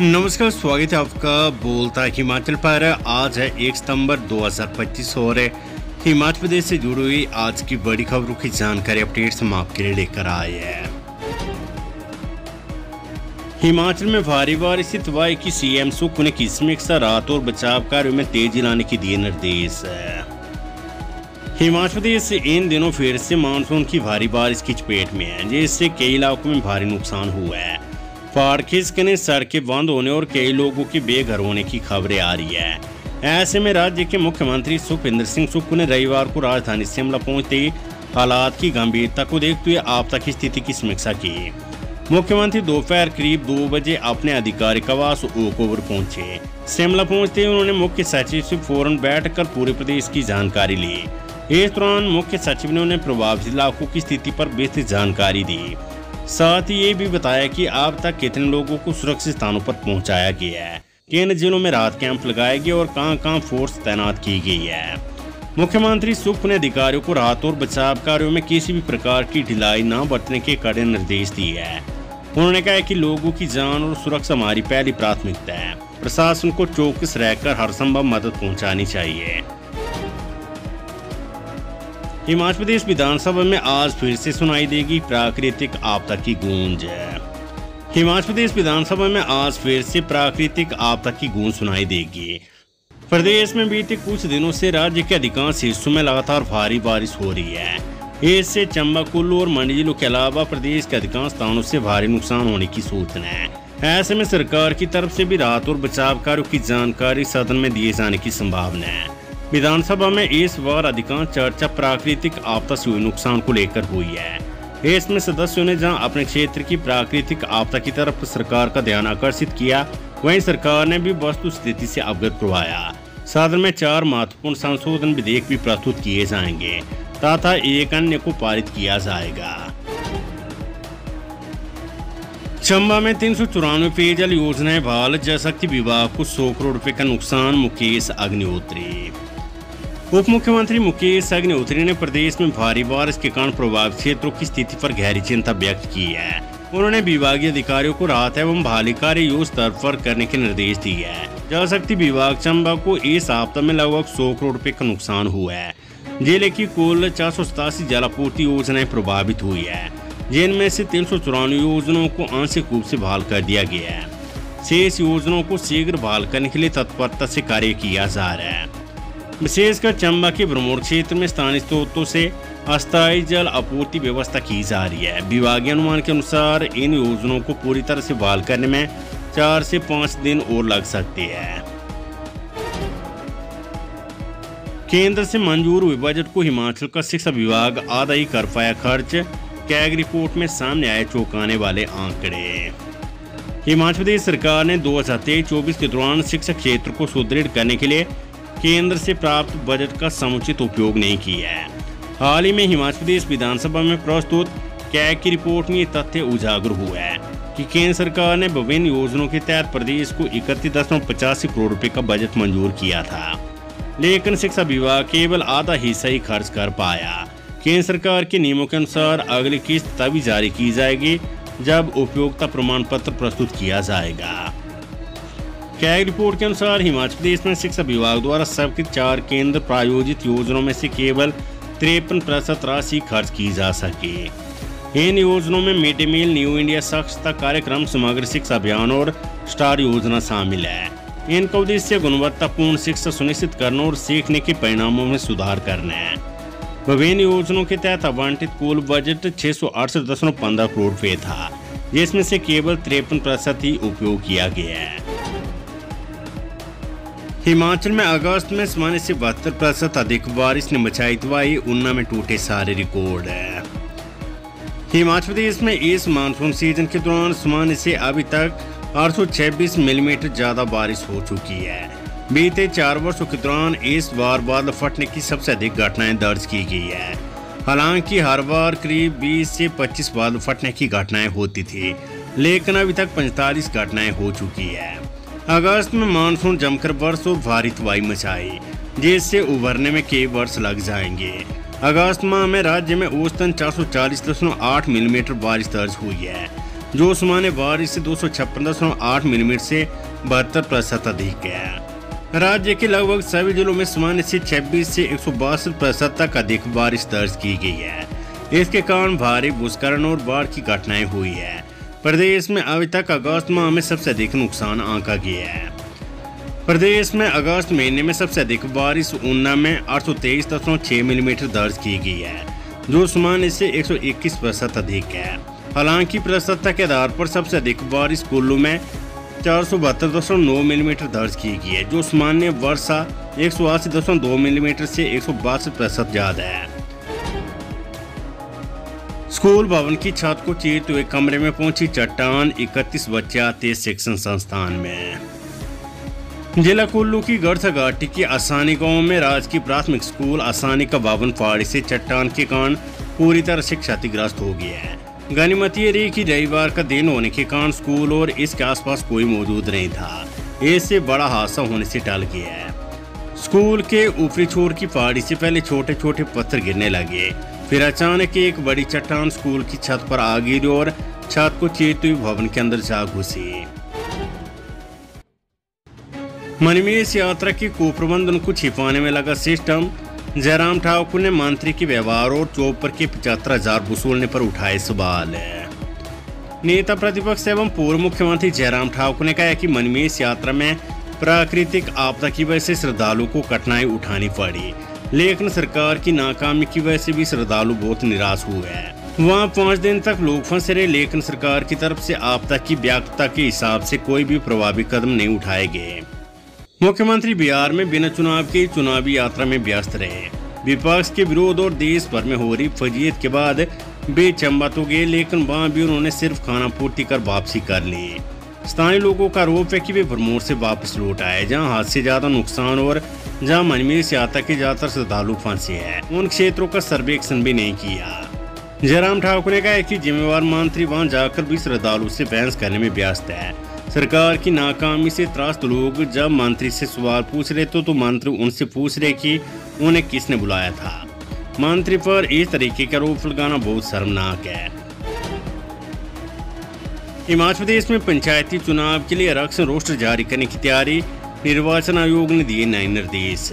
नमस्कार, स्वागत है आपका बोलता हिमाचल पर। आज है 1 सितंबर 2025 और हिमाचल प्रदेश से जुड़ी हुई आज की बड़ी खबरों की जानकारी अपडेट्स हम आपके लिए लेकर आए हैं। हिमाचल में भारी बारिश से तबाही की सीएम सुक्खू ने की समीक्षा, राहत और बचाव कार्यों में तेजी लाने के दिए निर्देश। हिमाचल प्रदेश से इन दिनों फिर से मानसून की भारी बारिश की चपेट में है, जिससे कई इलाकों में भारी नुकसान हुआ है। पहाड़ खिसकने, सड़कें बंद होने और कई लोगों के बेघर होने की खबरें आ रही है। ऐसे में राज्य के मुख्यमंत्री सुखविंदर सिंह सुक्खू ने रविवार को राजधानी शिमला पहुंचते हालात की गंभीरता को देखते हुए आपदा की स्थिति की समीक्षा की। मुख्यमंत्री दोपहर करीब 2 बजे अपने आधिकारिक आवास ओक ओवर पहुंचे। शिमला पहुंचते ही उन्होंने मुख्य सचिव से फौरन बैठकर पूरे प्रदेश की जानकारी ली। इस दौरान मुख्य सचिव ने उन्हें प्रभावित इलाकों की स्थिति पर विस्तृत जानकारी दी। साथ ही ये भी बताया कि अब तक कितने लोगों को सुरक्षित स्थानों पर पहुंचाया गया है, किन जिलों में राहत कैंप लगाए गए और कहां फोर्स तैनात की गई है। मुख्यमंत्री सुक्खू ने अधिकारियों को राहत और बचाव कार्यों में किसी भी प्रकार की ढिलाई न बरतने के कड़े निर्देश दिए हैं। उन्होंने कहा कि लोगों की जान और सुरक्षा हमारी पहली प्राथमिकता है। प्रशासन को चौकस रहकर हर संभव मदद पहुँचानी चाहिए। हिमाचल प्रदेश विधानसभा में आज फिर से सुनाई देगी प्राकृतिक आपदा की गूंज। हिमाचल प्रदेश विधानसभा में आज फिर से प्राकृतिक आपदा की गूंज सुनाई देगी। प्रदेश में बीते कुछ दिनों से राज्य के अधिकांश हिस्सों में लगातार भारी बारिश हो रही है। इससे चंबा, कुल्लू और मंडी जिलों के अलावा प्रदेश के अधिकांश स्थानों से भारी नुकसान होने की सूचना है। ऐसे में सरकार की तरफ से भी राहत और बचाव कार्यों की जानकारी सदन में दिए जाने की संभावना है। विधानसभा में इस बार अधिकांश चर्चा प्राकृतिक आपदा से हुए नुकसान को लेकर हुई है। इसमें सदस्यों ने जहां अपने क्षेत्र की प्राकृतिक आपदा की तरफ सरकार का ध्यान आकर्षित किया, वहीं सरकार ने भी वस्तु स्थिति से अवगत करवाया। सदन में 4 महत्वपूर्ण संशोधन विधेयक भी प्रस्तुत किए जाएंगे तथा एक अन्य को पारित किया जाएगा। चंबा में 394 पेयजल योजनाएं बहाल, जल शक्ति विभाग को 100 करोड़ रुपए का नुकसान, मुकेश अग्निहोत्री। उप मुख्यमंत्री मुकेश अग्निहोत्री ने प्रदेश में भारी बारिश के कारण प्रभावित क्षेत्रों की स्थिति पर गहरी चिंता व्यक्त की है। उन्होंने विभागीय अधिकारियों को राहत एवं बहाली कार्य युद्ध स्तर पर करने के निर्देश दिए हैं। जल शक्ति विभाग चंबा को इस आपदा में लगभग 100 करोड़ रुपए का नुकसान हुआ है। जिले की कुल 487 जल आपूर्ति योजनाएं प्रभावित हुई है, जिनमें से 394 योजनाओं को आंशिक रूप से बहाल कर दिया गया है। शेष योजनाओं को शीघ्र बहाल करने के लिए तत्परता से कार्य किया जा रहा है। विशेषकर चंबा के ब्रह्मोर क्षेत्र में स्थानीय स्रोतों से अस्थायी जल आपूर्ति व्यवस्था की जा रही है। विभागीय अनुमान के अनुसार इन योजनाओं को पूरी तरह से बहाल करने में 4 से 5 दिन और लग सकते हैं। केंद्र से मंजूर हुए बजट को हिमाचल का शिक्षा विभाग आधा ही कर पाया खर्च, कैग रिपोर्ट में सामने आए चौंकाने वाले आंकड़े। हिमाचल प्रदेश सरकार ने 2023-24 के दौरान शिक्षा क्षेत्र को सुदृढ़ करने के लिए केंद्र से प्राप्त बजट का समुचित उपयोग नहीं किया है। हाल ही में हिमाचल प्रदेश विधानसभा में प्रस्तुत कैग की रिपोर्ट में ये तथ्य उजागर हुआ है कि केंद्र सरकार ने विभिन्न योजनाओं के तहत प्रदेश को 31.85 करोड़ रुपए का बजट मंजूर किया था, लेकिन शिक्षा विभाग केवल आधा हिस्सा ही खर्च कर पाया। केंद्र सरकार के नियमों के अनुसार अगली किस्त तभी जारी की जाएगी जब उपयोगिता प्रमाण पत्र प्रस्तुत किया जाएगा। कैग रिपोर्ट के अनुसार हिमाचल प्रदेश में शिक्षा विभाग द्वारा सबके 4 केंद्र प्रायोजित योजनाओं में से केवल 53% राशि खर्च की जा सके। इन योजनाओं में mid day meal, new India साक्षरता कार्यक्रम, समग्र शिक्षा अभियान और स्टार योजना शामिल है। इनका उद्देश्य गुणवत्तापूर्ण शिक्षा सुनिश्चित करना और सीखने के परिणामों में सुधार करना है। विभिन्न योजनाओं के तहत आवंटित कुल बजट 668.15 करोड़ रुपए था, जिसमें से केवल 53% ही उपयोग किया गया है। हिमाचल में अगस्त में सामान्य से 72% अधिक बारिश ने मचाई तबाही, ऊना में टूटे सारे रिकॉर्ड। हिमाचल प्रदेश में इस मानसून सीजन के दौरान सामान्य से अभी तक 826 मिलीमीटर ज्यादा बारिश हो चुकी है। बीते 4 वर्षों के दौरान इस बार बादल फटने की सबसे अधिक घटनाएं दर्ज की गई है। हालांकि हर बार करीब 20 से 25 बादल फटने की घटनाएं होती थी, लेकिन अभी तक 45 घटनाएं हो चुकी है। अगस्त में मानसून जमकर बरस और भारी तबाही मचाई, जिससे उभरने में कई वर्ष लग जाएंगे। अगस्त माह में राज्य में औसतन 440.8 मिलीमीटर बारिश दर्ज हुई है, जोशीमठ बारिश से 256.8 मिलीमीटर से 72% अधिक है। राज्य के लगभग सभी जिलों में सामान्य से 26 से 162% तक अधिक बारिश दर्ज की गई है। इसके कारण भारी भूस्खलन और बाढ़ की घटनाएं हुई है। प्रदेश में अभी तक अगस्त माह में सबसे अधिक नुकसान आंका गया है। प्रदेश में अगस्त महीने में सबसे अधिक बारिश ऊना में 823.6 मिलीमीटर दर्ज की गई है, जो सामान्य से 121% अधिक है। हालांकि प्रतिशतता के आधार पर सबसे अधिक बारिश कुल्लू में 472.9 मिलीमीटर दर्ज की गई है, जो सामान्य वर्षा 180.2 मिलीमीटर से 162% ज्यादा है। स्कूल भवन की छत को चीरते हुए कमरे में पहुंची चट्टान, 31 बच्चे आते शिक्षण संस्थान में। जिला कुल्लू की गढ़सा घाटी के आसानी गांव में राजकीय प्राथमिक स्कूल आसानी का भवन फाड़ी से चट्टान के कारण पूरी तरह से क्षतिग्रस्त हो गया है। गनीमत ये रही कि रविवार का दिन होने के कारण स्कूल और इसके आसपास कोई मौजूद नहीं था। इससे बड़ा हादसा होने से टल गया है। स्कूल के ऊपरी छोर की पहाड़ी से पहले छोटे छोटे पत्थर गिरने लगे, फिर अचानक एक बड़ी चट्टान स्कूल की छत पर आ गिरी और छत को चीरते हुए भवन के अंदर जा घुसी। मणिमेश यात्रा के कुप्रबंधन को छिपाने में लगा सिस्टम। जयराम ठाकुर ने मंत्री के व्यवहार और चौपर के 75,000 वसूलने पर उठाए सवाल। नेता प्रतिपक्ष एवं पूर्व मुख्यमंत्री जयराम ठाकुर ने कहा कि मणिमेश यात्रा में प्राकृतिक आपदा की वजह से श्रद्धालुओं को कठिनाई उठानी पड़ी, लेकिन सरकार की नाकामी की वजह से भी श्रद्धालु बहुत निराश हुए हैं। वहाँ 5 दिन तक लोग फंसे रहे, लेकिन सरकार की तरफ से आपदा की व्यापकता के हिसाब से कोई भी प्रभावी कदम नहीं उठाए गए। मुख्यमंत्री बिहार में बिना चुनाव के चुनावी यात्रा में व्यस्त रहे। विपक्ष के विरोध और देश भर में हो रही फजीयत के बाद वे चंबा तो गए, लेकिन वहाँ भी उन्होंने सिर्फ खाना पूर्ति कर वापसी कर ली। स्थानीय लोगों का आरोप है कि वे भरमौर से वापस लौट आए, जहाँ हाथ से ज्यादा नुकसान और जहाँ मणिमेश यात्रा के ज्यादातर श्रद्धालु फंसे हैं, उन क्षेत्रों का सर्वेक्षण भी नहीं किया। जयराम ठाकुर ने कहा कि जिम्मेवार मंत्री वहां जाकर भी श्रद्धालु से बहस करने में व्यस्त है। सरकार की नाकामी से त्रस्त लोग जब मंत्री से सवाल पूछ रहे तो मंत्री उनसे पूछ रहे कि उन्हें किसने बुलाया था। मंत्री पर इस तरीके का आरोप लगाना बहुत शर्मनाक है। हिमाचल प्रदेश में पंचायती चुनाव के लिए आरक्षण रोस्टर जारी करने की तैयारी, निर्वाचन आयोग ने दिए नए निर्देश।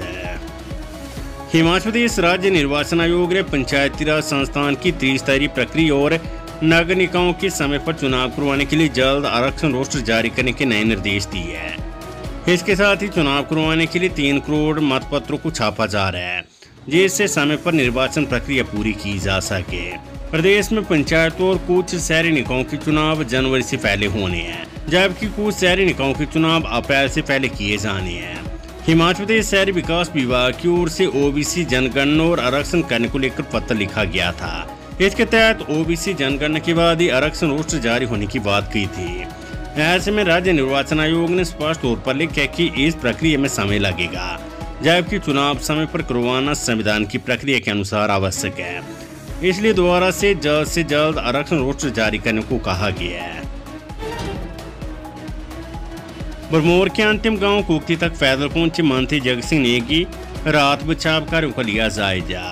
हिमाचल प्रदेश राज्य निर्वाचन आयोग ने पंचायती राज संस्थान की त्रिस्तरीय प्रक्रिया और नगर निकायों के समय पर चुनाव करवाने के लिए जल्द आरक्षण रोस्टर जारी करने के नए निर्देश दिए हैं। इसके साथ ही चुनाव करवाने के लिए 3 करोड़ मतपत्रों को छापा जा रहा है, जिससे समय पर निर्वाचन प्रक्रिया पूरी की जा सके। प्रदेश में पंचायतों और कुछ शहरी निकायों के चुनाव जनवरी से पहले होने हैं, जबकि कुछ शहरी निकायों के चुनाव अप्रैल से पहले किए जाने हैं। हिमाचल प्रदेश शहरी विकास विभाग की ओर से ओबीसी जनगणना और आरक्षण करने को लेकर पत्र लिखा गया था। इसके तहत ओबीसी जनगणना के बाद ही आरक्षण रोस्टर जारी होने की बात की थी। ऐसे में राज्य निर्वाचन आयोग ने स्पष्ट तौर पर लिखा कि इस प्रक्रिया में समय लगेगा, जबकि चुनाव समय पर करवाना संविधान की प्रक्रिया के अनुसार आवश्यक है। इसलिए दोबारा से जल्द आरक्षण रोस्टर जारी करने को कहा गया है। भरमौर के अंतिम गांव कुक्ति तक पैदल पहुंचे मंत्री जगत सिंह नेगी, रात बचाव कार्यों का लिया जायजा।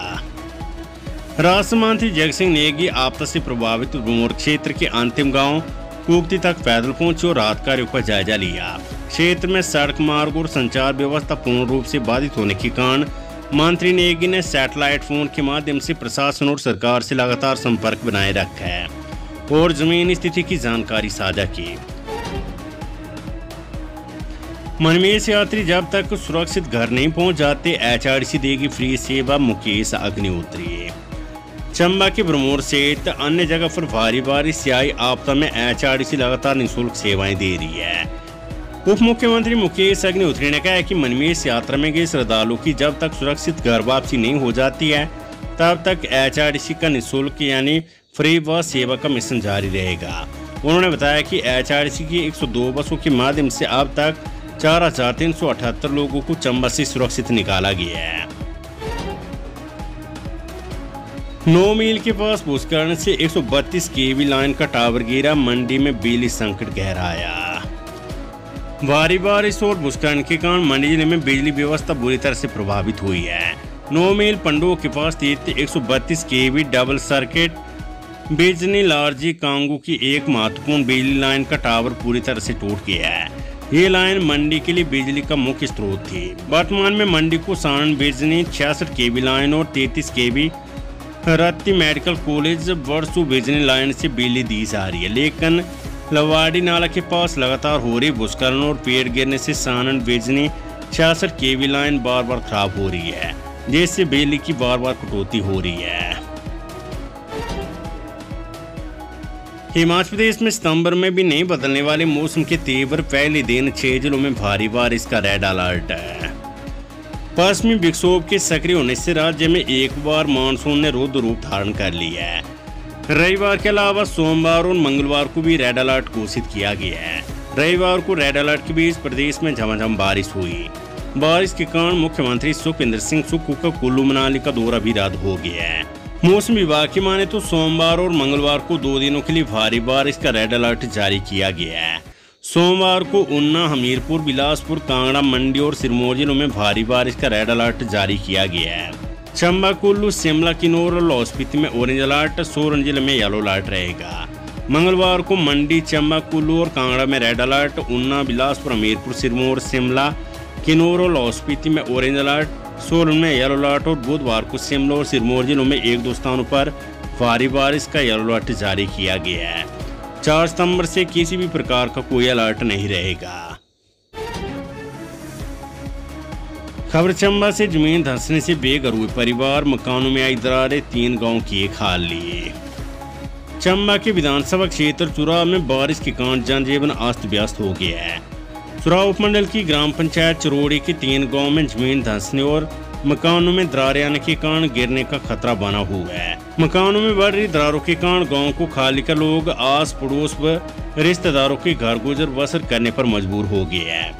राष्ट्र मंत्री जगत सिंह नेगी आपदा से प्रभावित भरमौर क्षेत्र के अंतिम गांव कुक्ति तक पैदल पहुंचे और राहत कार्यों का जायजा लिया। क्षेत्र में सड़क मार्ग और संचार व्यवस्था पूर्ण रूप से बाधित होने के कारण मंत्री नेगी ने सैटेलाइट फोन के माध्यम से प्रशासन और सरकार से लगातार संपर्क बनाए रखा है और जमीनी स्थिति की जानकारी साझा की। मणिमेश यात्री जब तक सुरक्षित घर नहीं पहुंच जाते, HRDC देगी फ्री सेवा, मुकेश अग्निहोत्री। चंबा के भरमौर सहित अन्य जगह पर भारी बारिश से आई आपदा में HRDC लगातार निःशुल्क सेवाएं दे रही है। उप मुख्यमंत्री मुकेश अग्निहोत्री ने कहा कि मणिमेश यात्रा में गए श्रद्धालुओं की जब तक सुरक्षित घर वापसी नहीं हो जाती है, तब तक HRDC का निःशुल्क यानी फ्री बस सेवा का मिशन जारी रहेगा। उन्होंने बताया कि HRDC की 102 बसों के माध्यम से अब तक 4,378 लोगों को चंबा से सुरक्षित निकाला गया है। 9 मील के पास भूस्खलन से 132 kV लाइन का टावर गिरा, मंडी में बिजली संकट गहराया। भारी बारिश और भूस्खलन के कारण मंडी जिले में बिजली व्यवस्था बुरी तरह से प्रभावित हुई है। 9 मील पंडो के पास स्थित 132 kV double circuit Bijni Larji Kangu की एक महत्वपूर्ण बिजली लाइन का टावर पूरी तरह से टूट गया है। ये लाइन मंडी के लिए बिजली का मुख्य स्रोत थी। वर्तमान में मंडी को सारण बिजनी 66 केवी लाइन और 33 केवी रत्ती मेडिकल कॉलेज वर्सू बिजनी लाइन से बिजली दी जा रही है, लेकिन लवाड़ी नाला के पास लगातार हो रही भूस्खलन और पेड़ गिरने से सारण बिजनी 66 केवी लाइन बार बार खराब हो रही है, जिससे बिजली की बार बार कटौती हो रही है। हिमाचल प्रदेश में सितंबर में भी नहीं बदलने वाले मौसम के तेवर पहले दिन 6 जिलों में भारी बारिश का रेड अलर्ट है। पश्चिमी विक्षोभ के सक्रिय होने से राज्य में एक बार मानसून ने रुद्र रूप धारण कर लिया है। रविवार के अलावा सोमवार और मंगलवार को भी रेड अलर्ट घोषित किया गया है। रविवार को रेड अलर्ट के बीच प्रदेश में झमाझम बारिश हुई। बारिश के कारण मुख्यमंत्री सुखविंदर सिंह सुक्खू का कुल्लू मनाली का दौरा भी रद्द हो गया है। मौसम विभाग की माने तो सोमवार और मंगलवार को 2 दिनों के लिए भारी बारिश का रेड अलर्ट जारी किया गया है। सोमवार को ऊना, हमीरपुर, बिलासपुर, कांगड़ा, मंडी और सिरमौर जिलों में भारी बारिश का रेड अलर्ट जारी किया गया है। चंबा, कुल्लू, शिमला, किन्नौर और लाहौल स्पीति में ऑरेंज अलर्ट, सोलन जिले में येलो अलर्ट रहेगा। मंगलवार को मंडी, चंबा, कुल्लू और कांगड़ा में रेड अलर्ट, ऊना, बिलासपुर, हमीरपुर, सिरमौर, शिमला, किन्नौर और लाहौल स्पीति में ऑरेंज अलर्ट, सोलन में येलो अलर्ट और बुधवार को शिमला और सिरमौर जिलों में 1-2 स्थानों पर भारी बारिश का येलो अलर्ट जारी किया गया है। 4 सितंबर से किसी भी प्रकार का कोई अलर्ट नहीं रहेगा। खबर चंबा से जमीन धंसने से बेघर हुए परिवार, मकानों में आई दरारें, 3 गांव किए खाली। चंबा के विधानसभा क्षेत्र चुराव में बारिश के कारण जनजीवन अस्त व्यस्त हो गया है। चुराव उपमंडल की ग्राम पंचायत चरोड़ी के 3 गांव में जमीन धंसने और मकानों में दरारें आने के कारण गिरने का खतरा बना हुआ है। मकानों में बढ़ रही दरारों के कारण गांव को खाली कर लोग आस पड़ोस व रिश्तेदारों के घर गुजर बसर करने पर मजबूर हो गए हैं।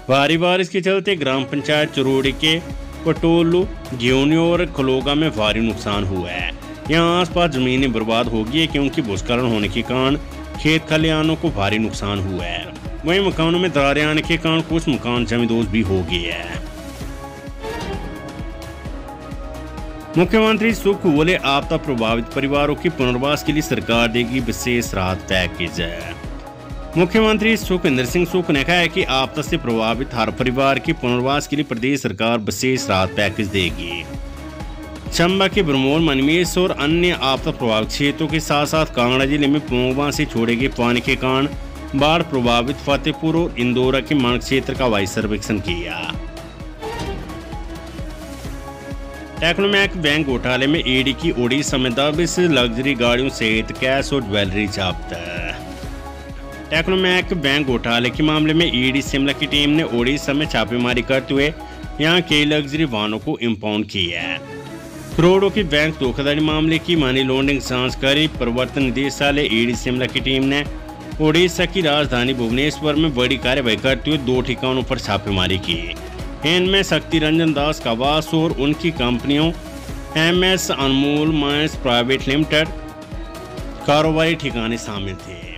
भारी बारिश के चलते ग्राम पंचायत चरोड़ी के पटोलू, घियोनी और खलोगा में भारी नुकसान हुआ है। यहाँ आसपास जमीनें बर्बाद हो गई है, क्योंकि भूस्खलन होने के कारण खेत खलिहानों को भारी नुकसान हुआ है। वहीं मकानों में दरारें आने के कारण कुछ मकान जमींदोज भी हो गए हैं। मुख्यमंत्री सुक्खू बोले, आपदा प्रभावित परिवारों के पुनर्वास के लिए सरकार देगी विशेष राहत पैकेज। मुख्यमंत्री सुखविंदर सिंह सुक्खू ने कहा है कि आपदा से प्रभावित हर परिवार के पुनर्वास के लिए प्रदेश सरकार विशेष राहत पैकेज देगी। चंबा के ब्रह्मोल, मनमेश और अन्य आपदा प्रभावित क्षेत्रों के साथ साथ कांगड़ा जिले में पोंगवा से छोड़े गए पानी के कारण बाढ़ प्रभावित फतेहपुर और इंदौरा के मार्ग क्षेत्र का वायु सर्वेक्षण किया। टेक्नोमैक बैंक घोटाले में ईडी की ओडिशा में 10 लग्जरी गाड़ियों सहित कैश और ज्वेलरी जब्त। टेक्नोमैक बैंक घोटाले के मामले में ईडी शिमला की टीम ने ओडिशा में छापेमारी करते हुए यहां कई लग्जरी वाहनों को इंपाउंड किया है। करोड़ों की बैंक धोखाधड़ी मामले की मनी लॉन्ड्रिंग जांच करी प्रवर्तन निदेशालय ईडी शिमला की टीम ने ओडिशा की राजधानी भुवनेश्वर में बड़ी कार्रवाई करते हुए 2 ठिकानों पर छापेमारी की। इनमें शक्ति रंजन दास का आवास और उनकी कंपनियों MS अनमोल माइंस प्राइवेट लिमिटेड कारोबारी ठिकाने शामिल थे।